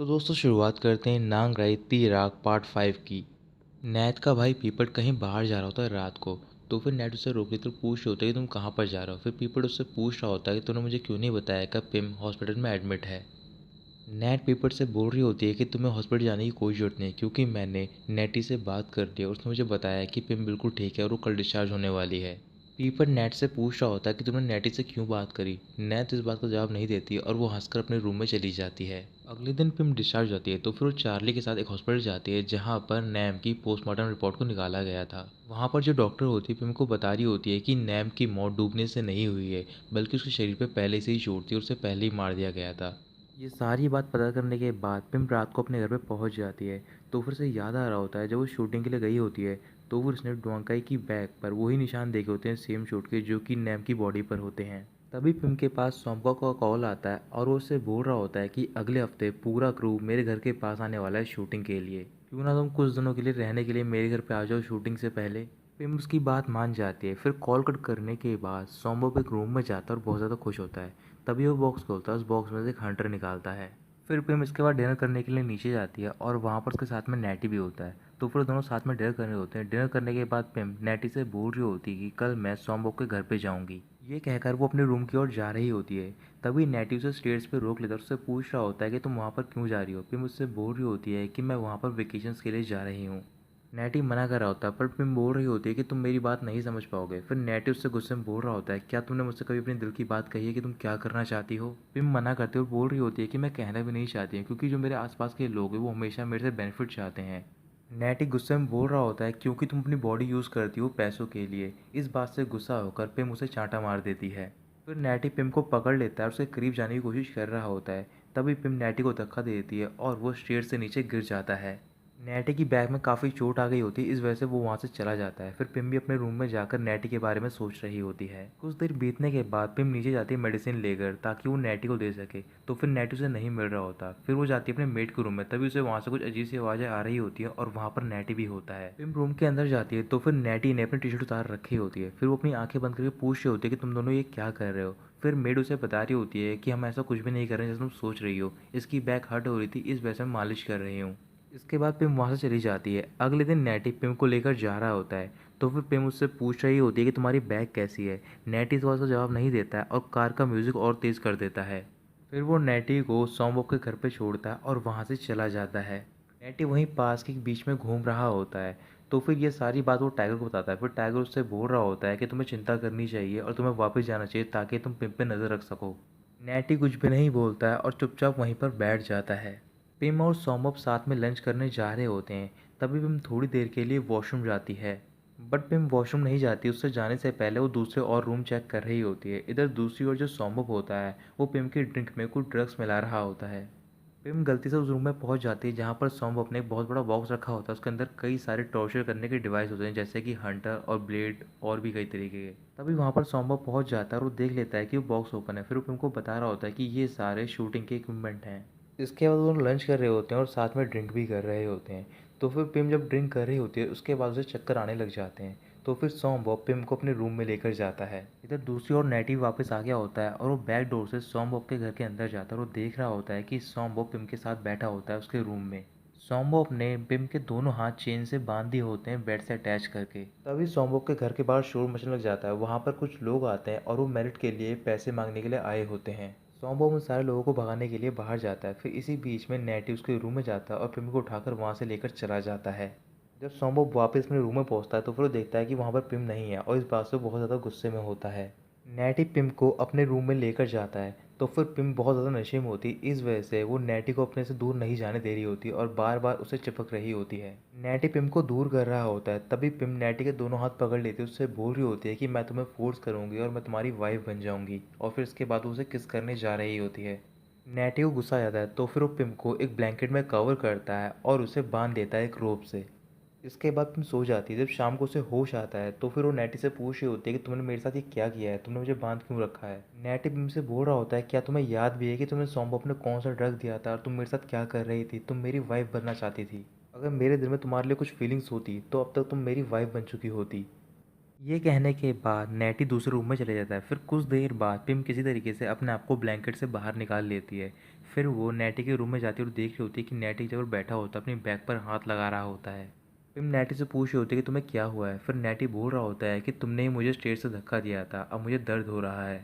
तो दोस्तों शुरुआत करते हैं नांग राई राग पार्ट 5 की। नैत का भाई पीपट कहीं बाहर जा रहा होता है रात को। तो फिर नैट उससे रोक लेकर पूछ रही होता है कि तुम कहाँ पर जा रहे हो। फिर पीपट उससे पूछ रहा होता है कि तूने मुझे क्यों नहीं बताया कि पिम हॉस्पिटल में एडमिट है। नैट पीपट से बोल रही होती है कि तुम्हें हॉस्पिटल जाने की कोई ज़रूरत नहीं, क्योंकि मैंने नैटी से बात कर ली और उसने मुझे बताया कि पिम बिल्कुल ठीक है और वो कल डिस्चार्ज होने वाली है। पीपट नेट से पूछ रहा होता है कि तुमने नैटी से क्यों बात करी। नैट इस बात का जवाब नहीं देती और वो हंसकर अपने रूम में चली जाती है। अगले दिन पिम डिस्चार्ज होती है तो फिर वो चार्ली के साथ एक हॉस्पिटल जाती है जहाँ पर नैम की पोस्टमार्टम रिपोर्ट को निकाला गया था। वहाँ पर जो डॉक्टर होती है पिम को बता रही होती है कि नैम की मौत डूबने से नहीं हुई है, बल्कि उसके शरीर पे पहले से ही चोट थी और उसे पहले ही मार दिया गया था। ये सारी बात पता करने के बाद पिम रात को अपने घर पे पहुंच जाती है। तो फिर से याद आ रहा होता है जब वो शूटिंग के लिए गई होती है तो फिर उसने डोंकाई की बैग पर वही निशान देखे होते हैं सेम शूट के जो कि नैम की बॉडी पर होते हैं। तभी पिम के पास सोमका का कॉल आता है और वो उससे बोल रहा होता है कि अगले हफ्ते पूरा क्रू मेरे घर के पास आने वाला है शूटिंग के लिए, क्यों ना तुम कुछ दिनों के लिए रहने के लिए मेरे घर पे आ जाओ शूटिंग से पहले। पिम उसकी बात मान जाती है। फिर कॉल कट करने के बाद सोम्बो एक रूम में जाता है और बहुत ज़्यादा खुश होता है। तभी वो बॉक्स खोलता है, उस बॉक्स में से एक हंटर निकालता है। फिर पिम इसके बाद डिनर करने के लिए नीचे जाती है और वहाँ पर उसके साथ में नैटी भी होता है। तो फिर दोनों साथ में डिनर करने होते हैं। डिनर करने के बाद पिम नैटी से बोल रही होती है कि कल मैं सोमबॉब के घर पे जाऊंगी। ये कहकर वो अपने रूम की ओर जा रही होती है। तभी नैटी उसे स्टेयर्स पे रोक लेता है और उससे पूछ रहा होता है कि तुम वहाँ पर क्यों जा रही हो। पिम उससे बोल रही होती है कि मैं वहाँ पर वेकेशंस के लिए जा रही हूँ। नैटी मना कर रहा होता है पर पिम बोल रही होती है कि तुम मेरी बात नहीं समझ पाओगे। फिर नैटी उससे गुस्से में बोल रहा होता है क्या तुमने मुझसे कभी अपने दिल की बात कही है कि तुम क्या करना चाहती हो। पिम मना करते हुए बोल रही होती है कि मैं कहना भी नहीं चाहती हूँ, क्योंकि जो मेरे आसपास के लोग हैं वो हमेशा मेरे से बेनिफिट चाहते हैं। नैटी गुस्से में बोल रहा होता है क्योंकि तुम अपनी बॉडी यूज़ करती हो पैसों के लिए। इस बात से गुस्सा होकर पिम उसे चांटा मार देती है। फिर नैटी पिम को पकड़ लेता है और उसके करीब जाने की कोशिश कर रहा होता है। तभी पिम नैटी को धक्का दे देती है और वो स्टेयर से नीचे गिर जाता है। नैटी की बैग में काफ़ी चोट आ गई होती है, इस वजह से वो वहाँ से चला जाता है। फिर पिम भी अपने रूम में जाकर नैटी के बारे में सोच रही होती है। कुछ देर बीतने के बाद पिम नीचे जाती है मेडिसिन लेकर ताकि वो नैटी को दे सके। तो फिर नैटी उसे नहीं मिल रहा होता। फिर वो जाती है अपने मेट के रूम में, तभी उसे वहाँ से कुछ अजीब सी आवाज़ें आ रही होती है और वहाँ पर नैटी भी होता है। पिम रूम के अंदर जाती है तो फिर नैटी ने अपनी टी शर्ट उतार रखी होती है। फिर वो अपनी आंखें बंद करके पूछ रही होती है कि तुम दोनों ये क्या कर रहे हो। फिर मेड उसे बता रही होती है कि हम ऐसा कुछ भी नहीं कर रहे हैं जैसे तुम सोच रही हो, इसकी बैक हर्ट हो रही थी इस वजह से मैं मालिश कर रही हूँ। इसके बाद पिम वहाँ से चली जाती है। अगले दिन नैटी पिम को लेकर जा रहा होता है। तो फिर पिम उससे पूछ रही होती है कि तुम्हारी बैग कैसी है। नैटी इस बात का जवाब नहीं देता है और कार का म्यूज़िक और तेज़ कर देता है। फिर वो नैटी को सोमबॉब के घर पे छोड़ता है और वहाँ से चला जाता है। नैटी वहीं पास के बीच में घूम रहा होता है। तो फिर ये सारी बात वो टाइगर को बताता है। फिर टाइगर उससे बोल रहा होता है कि तुम्हें चिंता करनी चाहिए और तुम्हें वापस जाना चाहिए ताकि तुम पिम पे नज़र रख सको। नैटी कुछ भी नहीं बोलता है और चुपचाप वहीं पर बैठ जाता है। पिम और सोमब साथ में लंच करने जा रहे होते हैं। तभी पिम थोड़ी देर के लिए वॉशरूम जाती है। बट पिम वॉशरूम नहीं जाती, उससे जाने से पहले वो दूसरे और रूम चेक कर रही होती है। इधर दूसरी ओर जो सोमब होता है वो पिम की ड्रिंक में कुछ ड्रग्स मिला रहा होता है। पिम गलती से उस रूम में पहुंच जाती है जहां पर सोमब ने एक बहुत बड़ा बॉक्स रखा होता है। उसके अंदर कई सारे टॉर्चर करने के डिवाइस होते हैं जैसे कि हंटर और ब्लेड और भी कई तरीके के। तभी वहां पर सोमब पहुंच जाता है और वो देख लेता है कि वो बॉक्स ओपन है। फिर वो पिम को बता रहा होता है कि ये सारे शूटिंग के इक्विपमेंट हैं। इसके बाद वो लंच कर रहे होते हैं और साथ में ड्रिंक भी कर रहे होते हैं। तो फिर पिम जब ड्रिंक कर रही होती है उसके बाद उसे चक्कर आने लग जाते हैं। तो फिर सोमबॉब पिम को अपने रूम में लेकर जाता है। इधर दूसरी ओर नैटी वापस आ गया होता है और वो बैक डोर से सोमबॉब के घर के अंदर जाता है और वो देख रहा होता है कि सोमबॉब पिम के साथ बैठा होता है उसके रूम में। सोमबॉब ने पिम के दोनों हाथ चेन से बांध दिए होते हैं बेड से अटैच करके। तभी सोमबॉब के घर के बाहर शोर मचने लग जाता है। वहाँ पर कुछ लोग आते हैं और वो मेरिट के लिए पैसे मांगने के लिए आए होते हैं। सोमबॉब उन सारे लोगों को भगाने के लिए बाहर जाता है। फिर इसी बीच में नैटी उसके रूम में जाता है और पिम को उठाकर वहाँ से लेकर चला जाता है। जब सोमबॉब वापस अपने रूम में पहुँचता है तो फिर वो देखता है कि वहाँ पर पिम नहीं है और इस बात से वो बहुत ज़्यादा गुस्से में होता है। नैटी पिम को अपने रूम में लेकर जाता है। तो फिर पिम बहुत ज़्यादा नशे में होती है, इस वजह से वो नैटी को अपने से दूर नहीं जाने दे रही होती और बार बार उसे चिपक रही होती है। नैटी पिम को दूर कर रहा होता है। तभी पिम नैटी के दोनों हाथ पकड़ लेती है, उससे बोल रही होती है कि मैं तुम्हें फोर्स करूंगी और मैं तुम्हारी वाइफ बन जाऊंगी। और फिर इसके बाद वो उसे किस करने जा रही होती है। नैटी को गुस्सा आ जाता है तो फिर वो पिम को एक ब्लैंकेट में कवर करता है और उसे बांध देता है एक रोप से। इसके बाद पिम सो जाती है। जब शाम को उसे होश आता है तो फिर वो नैटी से पूछ रही होती है कि तुमने मेरे साथ ये क्या किया है, तुमने मुझे बांध क्यों रखा है। नैटी पिम से बोल रहा होता है क्या तुम्हें याद भी है कि तुमने सोमबॉब ने कौन सा ड्रग दिया था और तुम मेरे साथ क्या कर रही थी। तुम मेरी वाइफ बनना चाहती थी। अगर मेरे दिल में तुम्हारे लिए कुछ फीलिंग्स होती तो अब तक तुम मेरी वाइफ बन चुकी होती। ये कहने के बाद नेटी दूसरे रूम में चले जाता है। फिर कुछ देर बाद पिम किसी तरीके से अपने आप को ब्लैंकेट से बाहर निकाल लेती है। फिर वो नेटी के रूम में जाती है और देख रही होती है कि नेटी जब बैठा होता है अपनी बैक पर हाथ लगा रहा होता है। पिम नेटी से पूछ रही होती है कि तुम्हें क्या हुआ है। फिर नेटी बोल रहा होता है कि तुमने ही मुझे स्टेज से धक्का दिया था, अब मुझे दर्द हो रहा है।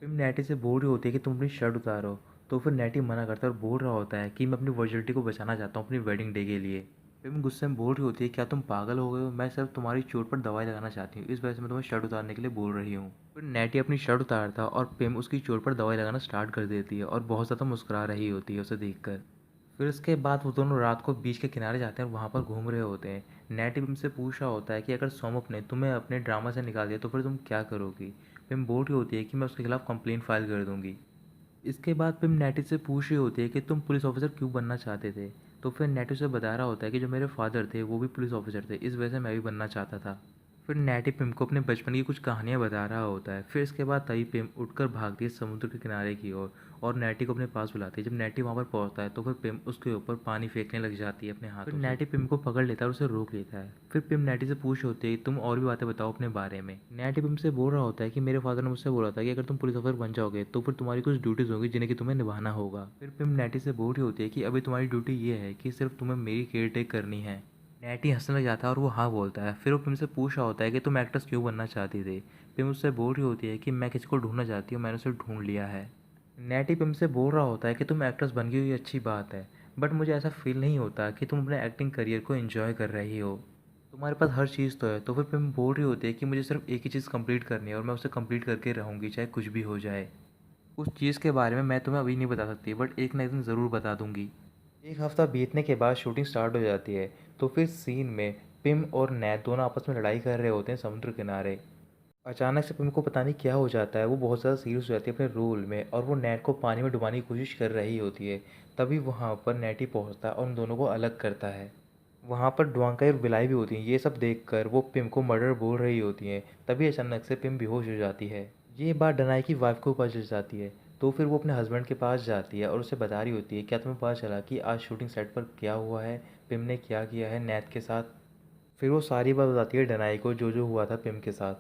पिम नेटी से बोल रही होती है कि तुम अपनी शर्ट उतारो। तो फिर नेटी मना करता है और बोल रहा होता है कि मैं अपनी वर्जिनिटी को बचाना चाहता हूँ अपनी वेडिंग डे के लिए। पिम गुस्से में बोल रही होती है, क्या तुम पागल हो गए हो, मैं सिर्फ तुम्हारी चोट पर दवाई लगाना चाहती हूँ, इस वजह से मैं तुम्हें शर्ट उतारने के लिए बोल रही हूँ। फिर नेटी अपनी शर्ट उतारता और पिम उसकी चोट पर दवाई लगाना स्टार्ट कर देती है और बहुत ज़्यादा मुस्कुरा रही होती है उसे देखकर। फिर उसके बाद वो दोनों रात को बीच के किनारे जाते हैं और वहाँ पर घूम रहे होते हैं। नेटी पिम से पूछ रहा होता है कि अगर सोमप ने तुम्हें अपने ड्रामा से निकाल दिया तो फिर तुम क्या करोगी। पिम बोल रही होती है कि मैं उसके खिलाफ कंप्लेंट फाइल कर दूंगी। इसके बाद पिम नेटी से पूछ रही होती है कि तुम पुलिस ऑफिसर क्यों बनना चाहते थे। तो फिर नेटी उसे बता रहा होता है कि जो मेरे फादर थे वो भी पुलिस ऑफिसर थे, इस वजह से मैं भी बनना चाहता था। फिर नेटी पिम को अपने बचपन की कुछ कहानियाँ बता रहा होता है। फिर इसके बाद तई पिम उठकर भागती है समुद्र के किनारे की ओर और नेटी को अपने पास बुलाती है। जब नेटी वहाँ पर पहुँचता है तो फिर पिम उसके ऊपर पानी फेंकने लग जाती है अपने हाथों से। फिर नेटी पिम को पकड़ लेता है और उसे रोक लेता है। फिर पिम नेटी से पूछ होती है तुम और भी बातें बताओ अपने बारे में। नेटी पिम से बोल रहा होता है कि मेरे फादर ने मुझसे बोला था कि अगर तुम पुलिस ऑफिसर बन जाओगे तो फिर तुम्हारी कुछ ड्यूटीज़ होंगी जिन्हें कि तुम्हें निभाना होगा। फिर पिम नेटी से बोल रही होती है कि अभी तुम्हारी ड्यूटी ये है कि सिर्फ तुम्हें मेरी केयर टेक करनी है। नेटी हंसने लग जाता है और वो हाँ बोलता है। फिर वो पिम से पूछ रहा होता है कि तुम एक्ट्रेस क्यों बनना चाहती थी। पिम उससे बोल रही होती है कि मैं किसी को ढूंढना चाहती हूँ, मैंने उसे ढूंढ लिया है। नेटी पिम से बोल रहा होता है कि तुम एक्ट्रेस बन गई हो, ये अच्छी बात है, बट मुझे ऐसा फील नहीं होता कि तुम अपने एक्टिंग करियर को एंजॉय कर रही हो। तुम्हारे पास हर चीज़ तो है। तो फिर पिम बोल रही होती है कि मुझे सिर्फ एक ही चीज़ कंप्लीट करनी है और मैं उसे कंप्लीट करके रहूँगी चाहे कुछ भी हो जाए। उस चीज़ के बारे में मैं तुम्हें अभी नहीं बता सकती, बट एक ना एक दिन ज़रूर बता दूंगी। एक हफ्ता बीतने के बाद शूटिंग स्टार्ट हो जाती है। तो फिर सीन में पिम और नैत दोनों आपस में लड़ाई कर रहे होते हैं समुद्र किनारे। अचानक से पिम को पता नहीं क्या हो जाता है, वो बहुत ज़्यादा सीरियस हो जाती है अपने रोल में और वो नेट को पानी में डुबाने की कोशिश कर रही होती है। तभी वहाँ पर नेटी पहुँचता है और उन दोनों को अलग करता है। वहाँ पर ड्वांकाई और बिलाई भी होती हैं। ये सब देखकर वो पिम को मर्डर बोल रही होती हैं। तभी अचानक से पिम बेहोश हो जाती है। ये बात डनाई की वाइफ को पता चल जाती है। तो फिर वो अपने हस्बैंड के पास जाती है और उसे बता रही होती है, क्या तुम्हें पता चला कि आज शूटिंग सेट पर क्या हुआ है, पिम ने क्या किया है नैत के साथ। फिर वो सारी बात बताती है डनाई को, जो हुआ था पिम के साथ।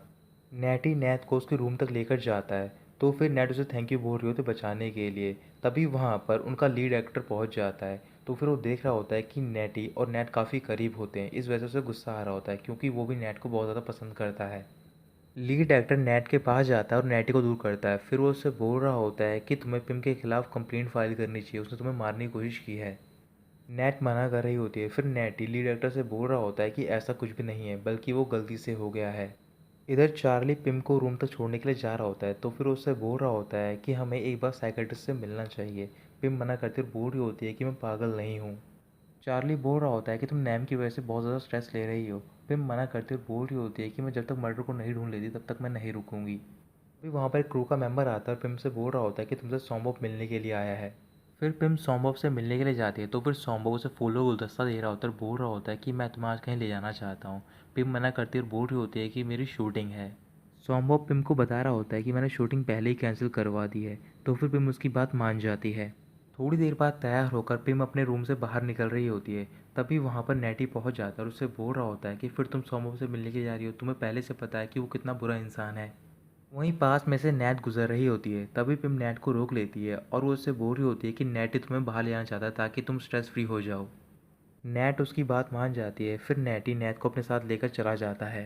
नेटी नैत को उसके रूम तक लेकर जाता है। तो फिर नेट उसे थैंक यू बोल रही होती है बचाने के लिए। तभी वहाँ पर उनका लीड एक्टर पहुँच जाता है। तो फिर वो देख रहा होता है कि नेटी और नेट काफ़ी करीब होते हैं, इस वजह से उसे गुस्सा आ रहा होता है क्योंकि वो भी नेट को बहुत ज़्यादा पसंद करता है। लीड एक्टर नेट के पास जाता है और नेटी को दूर करता है। फिर वो उससे बोल रहा होता है कि तुम्हें पिम के खिलाफ कंप्लेंट फाइल करनी चाहिए, उसने तुम्हें मारने की कोशिश की है। नेट मना कर रही होती है। फिर नेटी लीड एक्टर से बोल रहा होता है कि ऐसा कुछ भी नहीं है, बल्कि वो गलती से हो गया है। इधर चार्ली पिम को रूम तक छोड़ने के लिए जा रहा होता है। तो फिर उससे बोल रहा होता है कि हमें एक बार साइकेट्रिस्ट से मिलना चाहिए। पिम मना करते हुए बोल रही होती है कि मैं पागल नहीं हूँ। चार्ली बोल रहा होता है कि तुम नैम की वजह से बहुत ज़्यादा स्ट्रेस ले रही हो। पिम मना करते हुए बोल रही होती है कि मैं जब तक मर्डर को नहीं ढूंढ लेती तब तक मैं नहीं रुकूंगी। अभी वहाँ पर एक क्रू का मेंबर आता है और पिम से बोल रहा होता है कि तुमसे सौम्बोप मिलने के लिए आया है। फिर पिम सौम्बोप से मिलने के लिए जाती है। तो फिर सौम्बोप उसे फूलों का गुलदस्ता दे रहा होता है और बोल रहा होता है कि मैं तुम्हें आज कहीं ले जाना चाहता हूँ। पिम मना करती और बोल रही होती है कि मेरी शूटिंग है। सौम्बोप पिम को बता रहा होता है कि मैंने शूटिंग पहले ही कैंसिल करवा दी है। तो फिर पिम उसकी बात मान जाती है। थोड़ी देर बाद तैयार होकर पिम अपने रूम से बाहर निकल रही होती है। तभी वहाँ पर नेटी पहुँच जाता है और उससे बोल रहा होता है कि फिर तुम सौम्बोप से मिलने के जा रही हो, तुम्हें पहले से पता है कि वो कितना बुरा इंसान है। वहीं पास में से नैट गुजर रही होती है। तभी पिम नैट को रोक लेती है और वो उससे बोल रही होती है कि नैट ही तुम्हें बाहर ले आना चाहता है ताकि तुम स्ट्रेस फ्री हो जाओ। नैट उसकी बात मान जाती है। फिर नैट ही नैट को अपने साथ लेकर चला जाता है।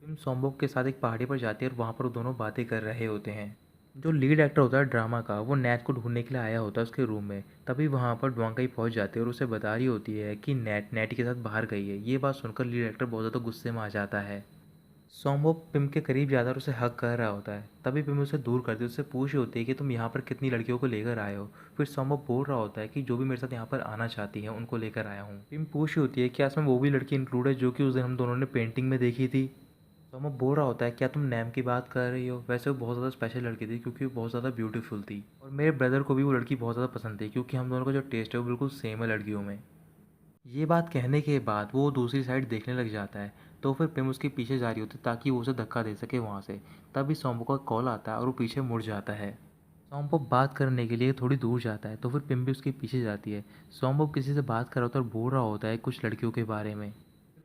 पिम सोम्बोक के साथ एक पहाड़ी पर जाती है और वहाँ पर वो दोनों बातें कर रहे होते हैं। जो लीड एक्टर होता है ड्रामा का, वो नैट को ढूंढने के लिए आया होता है उसके रूम में। तभी वहाँ पर ड्वांकाई पहुँच जाती है और उसे बता रही होती है कि नैट नैटी के साथ बाहर गई है। ये बात सुनकर लीड एक्टर बहुत ज़्यादा गुस्से में आ जाता है। सोम्बो पिम के करीब जाता है और उसे हक कर रहा होता है। तभी पिम उसे दूर करती है, उससे पूछ रही होती है कि तुम यहाँ पर कितनी लड़कियों को लेकर आए हो। फिर सोम्बो बोल रहा होता है कि जो भी मेरे साथ यहाँ पर आना चाहती है उनको लेकर आया हूँ। पिम पूछ रही होती है क्या इसमें वो भी लड़की इंक्लूड है जो कि उस दिन हम दोनों ने पेंटिंग में देखी थी। सोम्बो बोल रहा होता है क्या तुम नैम की बात कर रही हो, वैसे वो बहुत ज़्यादा स्पेशल लड़की थी क्योंकि वो बहुत ज़्यादा ब्यूटीफुल थी और मेरे ब्रदर को भी वो लड़की बहुत ज़्यादा पसंद थी क्योंकि हम दोनों का जो टेस्ट है वो बिल्कुल सेम है लड़कियों में। ये बात कहने के बाद वो दूसरी साइड देखने लग जाता है। तो फिर पिम उसके पीछे जा रही होती है ताकि वो उसे धक्का दे सके वहाँ से। तभी सोम्पो का कॉल आता है और वो पीछे मुड़ जाता है। सोम्पो बात करने के लिए थोड़ी दूर जाता है। तो फिर पिम भी उसके पीछे जाती है। सोम्पो किसी से बात कर रहा होता है और बोल रहा होता है कुछ लड़कियों के बारे में।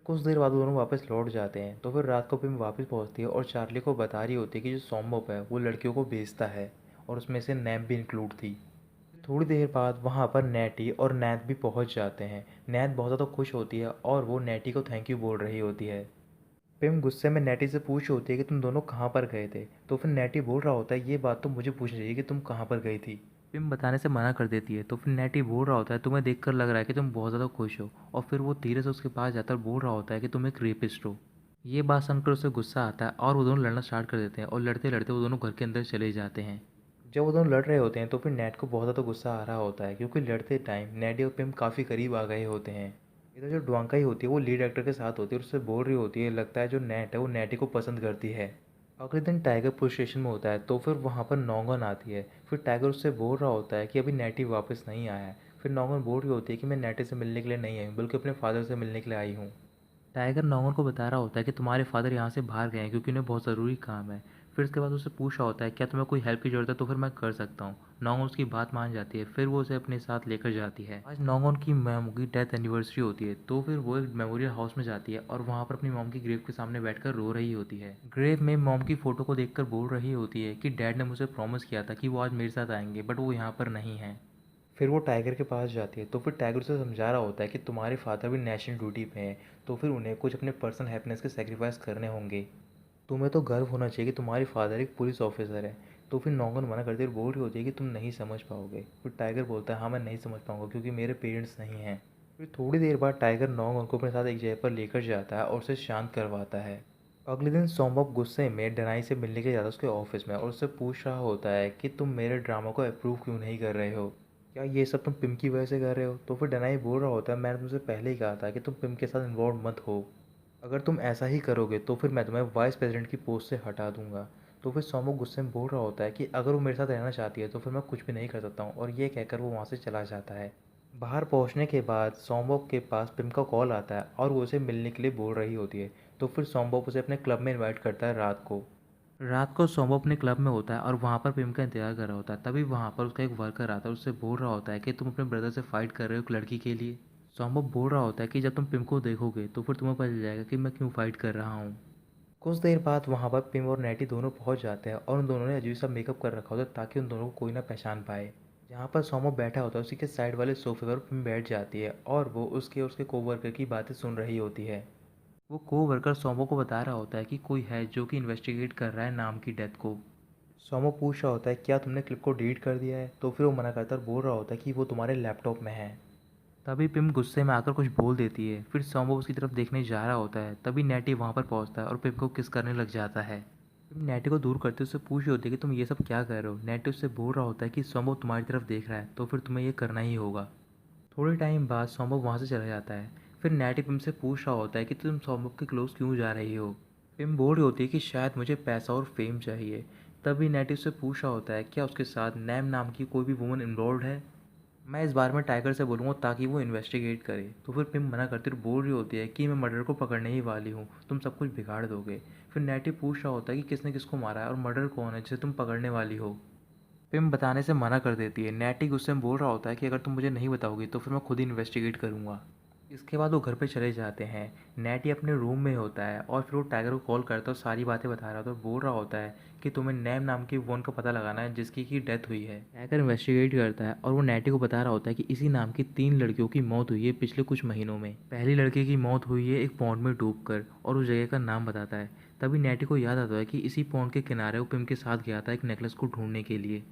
कुछ देर बाद वो दोनों वापस लौट जाते हैं। तो फिर रात को पिम वापस पहुंचती है और चार्ली को बता रही होती है कि जो सॉम्बोप है वो लड़कियों को बेचता है और उसमें से नैम भी इंक्लूड थी। थोड़ी देर बाद वहाँ पर नेटी और नैत भी पहुँच जाते हैं। नैत बहुत ज़्यादा खुश होती है और वो नेटी को थैंक यू बोल रही होती है। पिम गुस्से में नेटी से पूछ होती है कि तुम दोनों कहाँ पर गए थे। तो फिर नेटी बोल रहा होता है ये बात तो मुझे पूछनी चाहिए कि तुम कहाँ पर गई थी। पिम बताने से मना कर देती है। तो फिर नेटी बोल रहा होता है तुम्हें देखकर लग रहा है कि तुम बहुत ज़्यादा खुश हो, और फिर वो धीरे से उसके पास जाकर बोल रहा होता है कि तुम एक रेपिस्ट हो। ये बात सुनकर उसे गुस्सा आता है और वो दोनों लड़ना स्टार्ट कर देते हैं, और लड़ते लड़ते वो दोनों घर के अंदर चले जाते हैं। जब वो दोनों लड़ रहे होते हैं तो फिर नेट को बहुत ज़्यादा गुस्सा आ रहा होता है, क्योंकि लड़ते टाइम नेटी और पिम काफ़ी करीब आ गए होते हैं। इधर जो ड्वांकाई होती है वो लीड एक्टर के साथ होती है और उससे बोल रही होती है लगता है जो नेट है वो नेटी को पसंद करती है। अगले दिन टाइगर पुलिस स्टेशन में होता है तो फिर वहाँ पर नौंगन आती है। फिर टाइगर उससे बोल रहा होता है कि अभी नेटी वापस नहीं आया है। फिर नौंगन बोल रही होती है कि मैं नेटी से मिलने के लिए नहीं आई हूँ, बल्कि अपने फादर से मिलने के लिए आई हूँ। टाइगर नौंगन को बता रहा होता है कि तुम्हारे फादर यहाँ से बाहर गए हैं क्योंकि उन्हें बहुत ज़रूरी काम है। फिर उसके बाद उससे पूछ रहा होता है क्या तुम्हें कोई हेल्प की ज़रूरत है, तो फिर मैं कर सकता हूँ। नौंगन उसकी बात मान जाती है। फिर वो उसे अपने साथ लेकर जाती है। आज नौंगन की मैम की डेथ एनिवर्सरी होती है, तो फिर वो एक मेमोरियल हाउस में जाती है और वहाँ पर अपनी मॉम की ग्रेव के सामने बैठकर रो रही होती है। ग्रेव में मॉम की फ़ोटो को देखकर बोल रही होती है कि डैड ने मुझे प्रॉमिस किया था कि वो आज मेरे साथ आएंगे, बट वो यहाँ पर नहीं है। फिर वो टाइगर के पास जाती है। तो फिर टाइगर उसे समझा रहा होता है कि तुम्हारे फादर भी नेशनल ड्यूटी पे हैं, तो फिर उन्हें कुछ अपने पर्सनल हैप्पीनेस के सेक्रीफाइस करने होंगे। तुम्हें तो गर्व होना चाहिए कि तुम्हारे फादर एक पुलिस ऑफिसर है। तो फिर नौंगन मना करती है और बोल रही होती है कि तुम नहीं समझ पाओगे। फिर टाइगर बोलता है हाँ मैं नहीं समझ पाऊंगा क्योंकि मेरे पेरेंट्स नहीं हैं। फिर थोड़ी देर बाद टाइगर नौंगन को अपने साथ एक जगह पर लेकर जाता है और उसे शांत करवाता है। अगले दिन सोमबॉब गुस्से में डनाई से मिलने के लिए जाता है उसके ऑफिस में और उससे पूछ रहा होता है कि तुम मेरे ड्रामा को अप्रूव क्यों नहीं कर रहे हो, क्या ये सब तुम पिम की वजह से कर रहे हो। तो फिर डनाई बोल रहा होता है मैंने तुमसे पहले ही कहा था कि तुम पिम के साथ इन्वॉल्व मत हो। अगर तुम ऐसा ही करोगे तो फिर मैं तुम्हें वाइस प्रेसिडेंट की पोस्ट से हटा दूंगा। तो फिर सोमो गुस्से में बोल रहा होता है कि अगर वो मेरे साथ रहना चाहती है तो फिर मैं कुछ भी नहीं कर सकता हूँ, और ये कहकर वो वहाँ से चला जाता है। बाहर पहुँचने के बाद सोमबॉब के पास पिम का कॉल आता है और वो उसे मिलने के लिए बोल रही होती है। तो फिर सोमबॉब उसे अपने क्लब में इनवाइट करता है रात को सोमो अपने क्लब में होता है और वहाँ पर पिम का इंतजार कर रहा होता है। तभी वहाँ पर उसका एक वर्कर आता है, उससे बोल रहा होता है कि तुम अपने ब्रदर से फाइट कर रहे हो एक लड़की के लिए। सोमो बोल रहा होता है कि जब तुम पिम को देखोगे तो फिर तुम्हें पता चल जाएगा कि मैं क्यों फाइट कर रहा हूँ। कुछ देर बाद वहाँ पर पिम और नेटी दोनों पहुँच जाते हैं और उन दोनों ने अजीब सा मेकअप कर रखा होता है ताकि उन दोनों को कोई ना पहचान पाए। जहाँ पर सोमो बैठा होता है उसी के साइड वाले सोफे पर पिम बैठ जाती है और वो उसके कोवर्कर की बातें सुन रही होती है। वो कोवर्कर सोमो को बता रहा होता है कि कोई है जो कि इन्वेस्टिगेट कर रहा है नाम की डेथ को। सोमो पूछ रहा होता है क्या तुमने क्लिप को डिलीट कर दिया है। तो फिर वो मना करता है और बोल रहा होता है कि वो तुम्हारे लैपटॉप में है। तभी पिम गुस्से में आकर कुछ बोल देती है। फिर सोमो उसकी तरफ देखने जा रहा होता है, तभी नेटी वहाँ पर पहुँचता है और पिम को किस करने लग जाता है। पिम नेटी को दूर करते उससे पूछ रही होती है कि तुम ये सब क्या कर रहे हो। नेटी उससे बोल रहा होता है कि सोमो तुम्हारी तरफ देख रहा है तो फिर तुम्हें ये करना ही होगा। थोड़े टाइम बाद सोमबॉब वहाँ से चला जाता है। फिर नेटी पिम से पूछ रहा होता है कि तुम सोमबॉब के क्लोज क्यों जा रही हो। पिम बोल रही होती है कि शायद मुझे पैसा और फेम चाहिए। तभी नेटी उससे पूछ रहा होता है क्या उसके साथ नैम नाम की कोई भी वुमन इन्वॉल्व है। मैं इस बारे में टाइगर से बोलूँगा ताकि वो इन्वेस्टिगेट करे। तो फिर पिम मना करती और बोल रही होती है कि मैं मर्डर को पकड़ने ही वाली हूँ, तुम सब कुछ बिगाड़ दोगे। फिर नेटी पूछ रहा होता है कि किसने किसको मारा है और मर्डर कौन है जिसे तुम पकड़ने वाली हो। पिम बताने से मना कर देती है। नैटी गुस्से में बोल रहा होता है कि अगर तुम मुझे नहीं बताओगी तो फिर मैं खुद ही इन्वेस्टिगेट करूँगा। इसके बाद वो घर पे चले जाते हैं। नैटी अपने रूम में होता है और फिर वो टाइगर को कॉल करता है और सारी बातें बता रहा होता है और बोल रहा होता है कि तुम्हें नैम नाम की वन का पता लगाना है जिसकी की डेथ हुई है। टाइगर इन्वेस्टिगेट करता है और वो नैटी को बता रहा होता है कि इसी नाम की 3 लड़कियों की मौत हुई है पिछले कुछ महीनों में। पहली लड़की की मौत हुई है एक पॉन्ड में डूबकर, और उस जगह का नाम बताता है। तभी नैटी को याद आता है कि इसी पॉन्ड के किनारे वो पिम के साथ गया था एक नेकलेस को ढूंढने के लिए।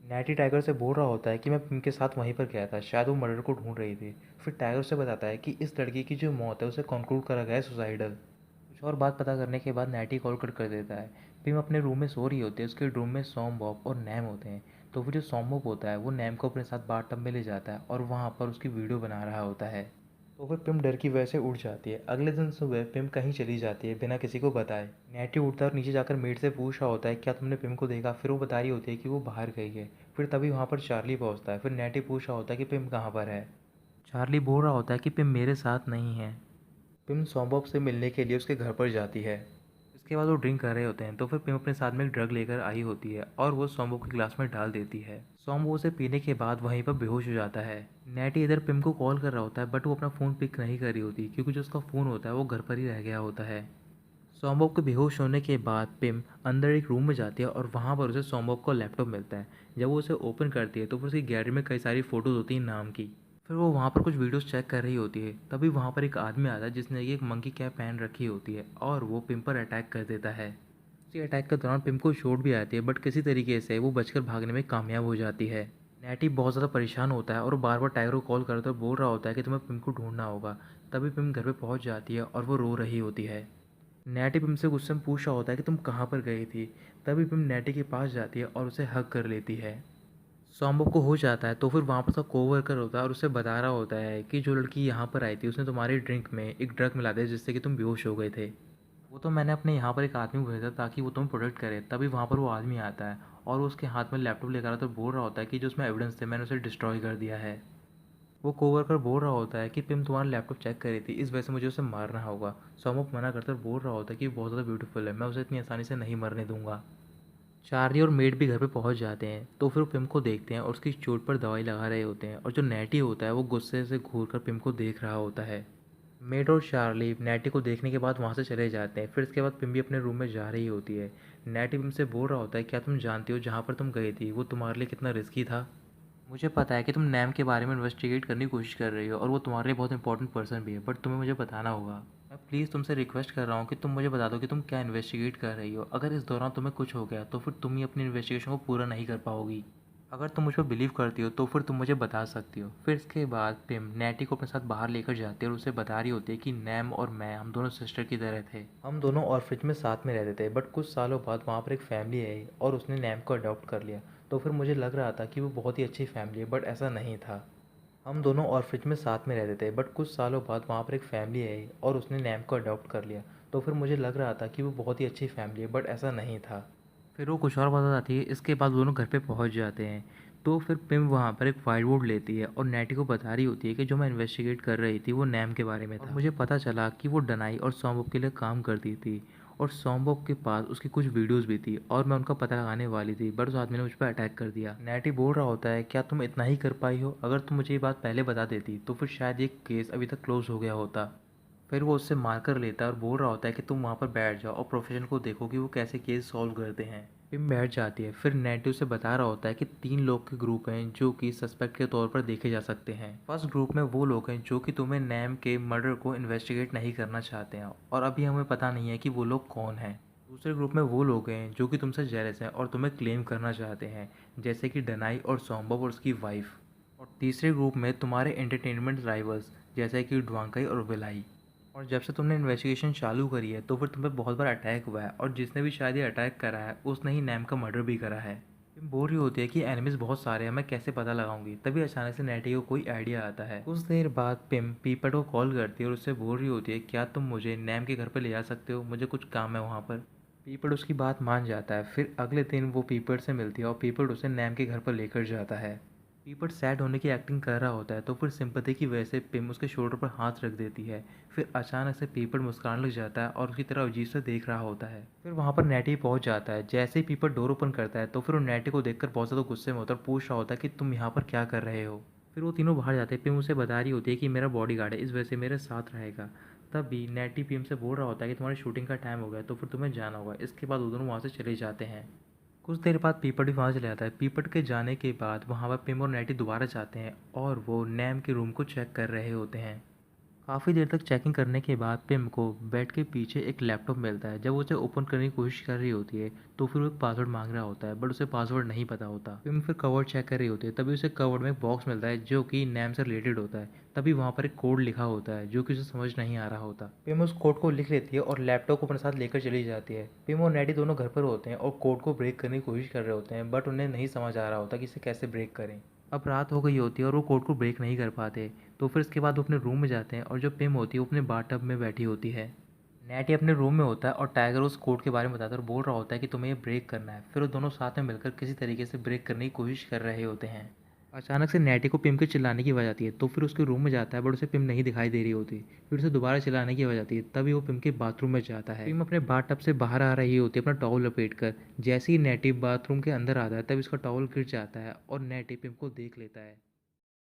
नैटी टाइगर से बोल रहा होता है कि मैं पिम के साथ वहीं पर गया था, शायद वो मर्डर को ढूंढ रही थी। फिर टाइगर से बताता है कि इस लड़की की जो मौत है उसे कंक्लूड करा गया है सुसाइडल। कुछ और बात पता करने के बाद नैटी कॉल कट कर देता है। पिम अपने रूम में सो रही होती है, उसके रूम में सोम बॉब और नैम होते हैं। तो फिर जो सोम बॉब होता है वो नैम को अपने साथ बाथ टब में ले जाता है और वहाँ पर उसकी वीडियो बना रहा होता है। तो फिर पिम डर की वजह से उठ जाती है। अगले दिन सुबह पिम कहीं चली जाती है बिना किसी को बताए। नेटी उठता है और नीचे जाकर मेड से पूछ रहा होता है क्या तुमने पिम को देखा। फिर वो बता रही होती है कि वो बाहर गई है। फिर तभी वहाँ पर चार्ली पहुँचता है। फिर नेटी पूछ रहा होता है कि पिम कहाँ पर है। चार्ली बोल रहा होता है कि पिम मेरे साथ नहीं है। पिम सॉम्बॉब से मिलने के लिए उसके घर पर जाती है। इसके बाद वो ड्रिंक कर रहे होते हैं तो फिर पिम अपने साथ में एक ड्रग लेकर आई होती है और वो सॉम्बॉब के ग्लास में डाल देती है। सॉम्बो उसे पीने के बाद वहीं पर बेहोश हो जाता है। नेटी इधर पिम को कॉल कर रहा होता है बट वो अपना फ़ोन पिक नहीं कर रही होती क्योंकि जो उसका फ़ोन होता है वो घर पर ही रह गया होता है। सौम्बोप के बेहोश होने के बाद पिम अंदर एक रूम में जाती है और वहाँ पर उसे सौम्बोप का लैपटॉप मिलता है। जब वो उसे ओपन करती है तो फिर उसकी गैलरी में कई सारी फ़ोटोज़ होती हैं नाम की। फिर वो वहाँ पर कुछ वीडियोस चेक कर रही होती है, तभी वहाँ पर एक आदमी आता है जिसने एक मंकी कैप पहन रखी होती है और वो पिम पर अटैक कर देता है। इसी अटैक के दौरान पिम को चोट भी आती है बट किसी तरीके से वो बचकर भागने में कामयाब हो जाती है। नैटी बहुत ज़्यादा परेशान होता है और बार बार टाइगर को कॉल करते हुए बोल रहा होता है कि तुम्हें पिम को ढूंढना होगा। तभी पिम घर पे पहुंच जाती है और वो रो रही होती है। नैटी पिम से गुस्से में पूछ रहा होता है कि तुम कहाँ पर गई थी। तभी पिम नैटी के पास जाती है और उसे हग कर लेती है। सौम्बो को हो जाता है तो फिर वहाँ पर उसका कोवर्कर होता है और उसे बता रहा होता है कि जो लड़की यहाँ पर आई थी उसने तुम्हारी ड्रिंक में एक ड्रग मिला दिया जिससे कि तुम बेहोश हो गए थे। वो तो मैंने अपने यहाँ पर एक आदमी को भेजा ताकि वो तुम्हें प्रोटेक्ट करे। तभी वहाँ पर वो आदमी आता है और वो उसके हाथ में लैपटॉप लेकर आता है तो बोल रहा होता है कि जो उसमें एविडेंस थे मैंने उसे डिस्ट्रॉय कर दिया है। वो कोवर्कर बोल रहा होता है कि पिम तुम्हारा लैपटॉप चेक करी थी, इस वजह से मुझे उसे मारना होगा। सौम्य मना करते हुए बोल रहा होता है कि बहुत ज़्यादा ब्यूटीफुल है, मैं उसे इतनी आसानी से नहीं मरने दूंगा। चार्ली और मेड भी घर पे पहुंच जाते हैं तो फिर वो पिम को देखते हैं और उसकी चोट पर दवाई लगा रहे होते हैं और जो नैटी होता है वो गुस्से से घूर कर पिम को देख रहा होता है। मेड और चार्ली नैटी को देखने के बाद वहाँ से चले जाते हैं। फिर इसके बाद पिम भी अपने रूम में जा रही होती है। नैटी पिम से बोल रहा होता है क्या तुम जानती हो जहाँ पर तुम गई थी वो तुम्हारे लिए कितना रिस्की था। मुझे पता है कि तुम नैम के बारे में इन्वेस्टिगेट करने की कोशिश कर रही हो और वो तुम्हारे लिए बहुत इंपॉर्टेंट पर्सन भी है, बट तुम्हें मुझे बताना होगा। मैं प्लीज़ तुमसे रिक्वेस्ट कर रहा हूँ कि तुम मुझे बता दो कि तुम क्या इन्वेस्टिगेट कर रही हो। अगर इस दौरान तुम्हें कुछ हो गया तो फिर तुम ही अपनी इन्वेस्टिगेशन को पूरा नहीं कर पाओगी। अगर तुम मुझ पर बिलीव करती हो तो फिर तुम मुझे बता सकती हो। फिर इसके बाद पिम नैटी को अपने साथ बाहर लेकर जाती है और उसे बता रही होती है कि नैम और मैं हम दोनों सिस्टर की तरह थे। हम दोनों ऑर्फिज में साथ में रहते थे बट कुछ सालों बाद वहाँ पर एक फैमिली आई और उसने नैम को अडॉप्ट कर लिया। तो फिर मुझे लग रहा था कि वो बहुत ही अच्छी फैमिली है बट ऐसा नहीं था। हम दोनों ऑर्फिज में साथ में रहते थे बट कुछ सालों बाद वहाँ पर एक फैमिली आई और उसने नैम को अडॉप्ट कर लिया। तो फिर मुझे लग रहा था कि वो बहुत ही अच्छी फैमिली है बट ऐसा नहीं था। फिर वो कुछ और बात आती है। इसके बाद दोनों घर पे पहुंच जाते हैं। तो फिर पिम वहाँ पर एक फाइल बोर्ड लेती है और नैटी को बता रही होती है कि जो मैं इन्वेस्टिगेट कर रही थी वो नैम के बारे में था और मुझे पता चला कि वो डनाई और सौम्बोप के लिए काम करती थी और सौम्बोप के पास उसकी कुछ वीडियोस भी थी और मैं उनका पता लगाने वाली थी बट उस आदमी ने मुझ पर अटैक कर दिया। नैटी बोल रहा होता है क्या तुम इतना ही कर पाई हो, अगर तुम मुझे ये बात पहले बता देती तो फिर शायद ये केस अभी तक क्लोज हो गया होता। फिर वो उससे मार कर लेता है और बोल रहा होता है कि तुम वहाँ पर बैठ जाओ और प्रोफेशन को देखो कि वो कैसे केस सॉल्व करते हैं। पिम बैठ जाती है। फिर नेटिव से बता रहा होता है कि 3 लोग के ग्रुप हैं जो कि सस्पेक्ट के तौर पर देखे जा सकते हैं। फर्स्ट ग्रुप में वो लोग हैं जो कि तुम्हें नैम के मर्डर को इन्वेस्टिगेट नहीं करना चाहते हैं और अभी हमें पता नहीं है कि वो लोग कौन हैं। दूसरे ग्रुप में वो लोग हैं जो कि तुमसे जेलस हैं और तुम्हें क्लेम करना चाहते हैं, जैसे कि डनाई और सौम्बव और उसकी वाइफ। और तीसरे ग्रुप में तुम्हारे एंटरटेनमेंट राइवल्स जैसे कि ड्वांकाई और विलाई। और जब से तुमने इन्वेस्टिगेशन चालू करी है तो फिर तुम पे बहुत बार अटैक हुआ है और जिसने भी शायद ये अटैक करा है उसने ही नैम का मर्डर भी करा है। तुम बोल रही होती है कि एनिमीज बहुत सारे हैं, मैं कैसे पता लगाऊंगी। तभी अचानक से नेटी को कोई आइडिया आता है। कुछ देर बाद पिम पीपट को कॉल करती है और उससे बोल रही होती है क्या तुम मुझे नैम के घर पर ले जा सकते हो, मुझे कुछ काम है वहाँ पर। पीपट उसकी बात मान जाता है। फिर अगले दिन वो पीपट से मिलती है और पीपट उसे नैम के घर पर लेकर जाता है। पीपट सैड होने की एक्टिंग कर रहा होता है तो फिर सिंपैथी की वजह से पिम उसके शोल्डर पर हाथ रख देती है। फिर अचानक से पीपट मुस्कुराने लग जाता है और उसकी तरफ अजीब से देख रहा होता है। फिर वहाँ पर नेटी पहुँच जाता है। जैसे ही पीपट डोर ओपन करता है तो फिर वो नेटी को देखकर बहुत ज़्यादा गुस्से में होता है और पूछ रहा होता है कि तुम यहाँ पर क्या कर रहे हो। फिर वो तीनों बाहर जाते हैं। पिम उसे बता रही होती है कि मेरा बॉडी गार्ड है, इस वजह से मेरे साथ रहेगा। तभी नेटी पिम से बोल रहा होता है कि तुम्हारी शूटिंग का टाइम हो गया तो फिर तुम्हें जाना होगा। इसके बाद वो दोनों वहाँ से चले जाते हैं। कुछ देर बाद पीपट भी वहाँ चले जाता है। पीपट के जाने के बाद वहाँ पर पिम और नैटी दोबारा जाते हैं और वो नैम के रूम को चेक कर रहे होते हैं। काफ़ी देर तक चेकिंग करने के बाद पिम को बेड के पीछे एक लैपटॉप मिलता है। जब वो उसे ओपन करने की कोशिश कर रही होती है तो फिर वो एक पासवर्ड मांग रहा होता है बट उसे पासवर्ड नहीं पता होता। पिम फिर कवर्ड चेक कर रही होती है, तभी उसे कवर्ड में एक बॉक्स मिलता है जो कि नैम से रिलेटेड होता है। तभी वहाँ पर एक कोड लिखा होता है जो कि उसे समझ नहीं आ रहा होता। पिम उस कोड को लिख लेती है और लैपटॉप को अपने साथ लेकर चली जाती है। पिम और नैडी दोनों घर पर होते हैं और कोड को ब्रेक करने की कोशिश कर रहे होते हैं बट उन्हें नहीं समझ आ रहा होता कि इसे कैसे ब्रेक करें। अब रात हो गई होती है और वो कोड को ब्रेक नहीं कर पाते। तो फिर इसके बाद वो अपने रूम में जाते हैं और जो पिम होती है वो अपने बाथटब में बैठी होती है। नैटी अपने रूम में होता है और टाइगर उस कोड के बारे में बताता है और बोल रहा होता है कि तुम्हें ये ब्रेक करना है। फिर वो दोनों साथ में मिलकर किसी तरीके से ब्रेक करने की कोशिश कर रहे होते हैं। अचानक से नेटी को पिम के चिल्लाने की आवाज़ आती है, तो फिर उसके रूम में जाता है, बट उसे पिम नहीं दिखाई दे रही होती। फिर उसे दोबारा चिल्लाने की आवाज़ आती है, तभी वो पिम के बाथरूम में जाता है। पिम अपने बाथ टब से बाहर आ रही होती है अपना टॉवल लपेट कर। जैसे ही नेटी बाथरूम के अंदर आता है, तब इसका टॉवल गिर जाता है और नेटी पिम को देख लेता है।